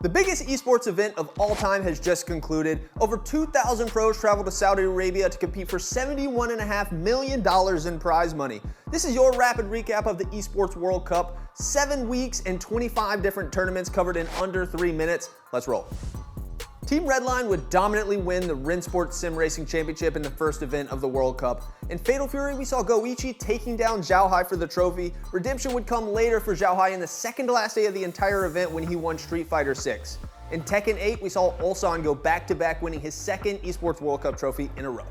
The biggest esports event of all time has just concluded. Over 2,000 pros traveled to Saudi Arabia to compete for $71.5 million in prize money. This is your rapid recap of the Esports World Cup. 7 weeks and 25 different tournaments covered in under 3 minutes. Let's roll. Team Redline would dominantly win the Rinsport Sim Racing Championship in the first event of the World Cup. In Fatal Fury, we saw Goichi taking down Xiaohai for the trophy. Redemption would come later for Xiaohai in the second to last day of the entire event when he won Street Fighter 6. In Tekken 8, we saw Ulsan go back-to-back, winning his second Esports World Cup trophy in a row.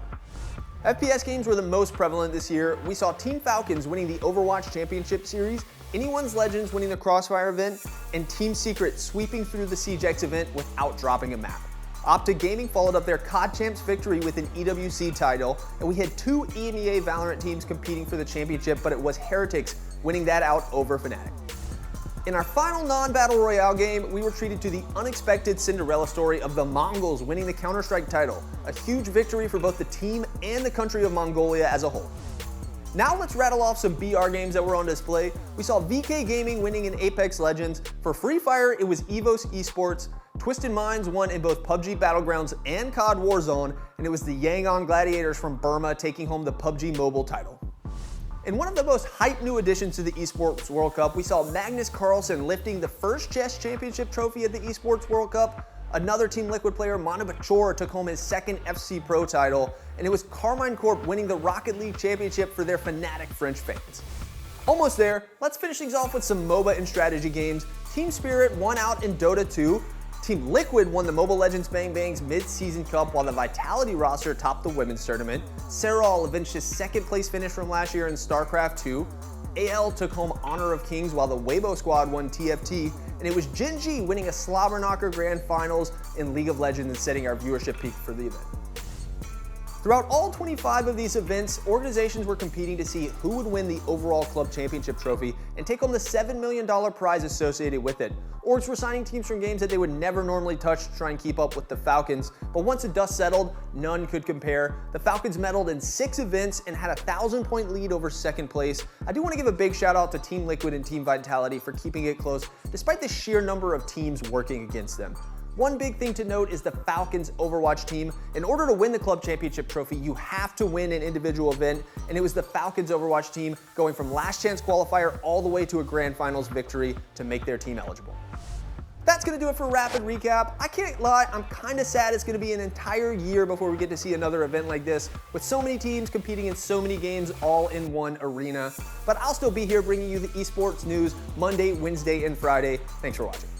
FPS games were the most prevalent this year. We saw Team Falcons winning the Overwatch Championship Series, Anyone's Legends winning the Crossfire event, and Team Secret sweeping through the CGX event without dropping a map. Optic Gaming followed up their COD Champs victory with an EWC title, and we had 2 EMEA Valorant teams competing for the championship, but it was Heretics winning that out over Fnatic. In our final non-Battle Royale game, we were treated to the unexpected Cinderella story of the Mongols winning the Counter-Strike title, a huge victory for both the team and the country of Mongolia as a whole. Now let's rattle off some BR games that were on display. We saw VK Gaming winning in Apex Legends. For Free Fire, it was EVOS Esports. Twisted Minds won in both PUBG Battlegrounds and COD Warzone, and it was the Yangon Gladiators from Burma taking home the PUBG Mobile title. In one of the most hyped new additions to the Esports World Cup, we saw Magnus Carlsen lifting the first chess championship trophy at the Esports World Cup. Another Team Liquid player, Manu Bachor, took home his second FC Pro title, and it was Carmine Corp winning the Rocket League Championship for their fanatic French fans. Almost there, let's finish things off with some MOBA and strategy games. Team Spirit won out in Dota 2. Team Liquid won the Mobile Legends Bang Bangs Mid-Season Cup, while the Vitality roster topped the women's tournament. Serral avenged his second place finish from last year in StarCraft 2. AL took home Honor of Kings, while the Weibo squad won TFT, and it was Gen.G winning a Slobber Knocker Grand Finals in League of Legends and setting our viewership peak for the event. Throughout all 25 of these events, organizations were competing to see who would win the overall club championship trophy and take home the $7 million prize associated with it. Orgs were signing teams from games that they would never normally touch to try and keep up with the Falcons, but once the dust settled, none could compare. The Falcons medaled in 6 events and had a 1,000-point lead over second place. I do want to give a big shout out to Team Liquid and Team Vitality for keeping it close, despite the sheer number of teams working against them. One big thing to note is the Falcons Overwatch team. In order to win the club championship trophy, you have to win an individual event, and it was the Falcons Overwatch team going from last chance qualifier all the way to a grand finals victory to make their team eligible. That's gonna do it for Rapid Recap. I can't lie, I'm kinda sad it's gonna be an entire year before we get to see another event like this, with so many teams competing in so many games all in one arena. But I'll still be here bringing you the esports news Monday, Wednesday, and Friday. Thanks for watching.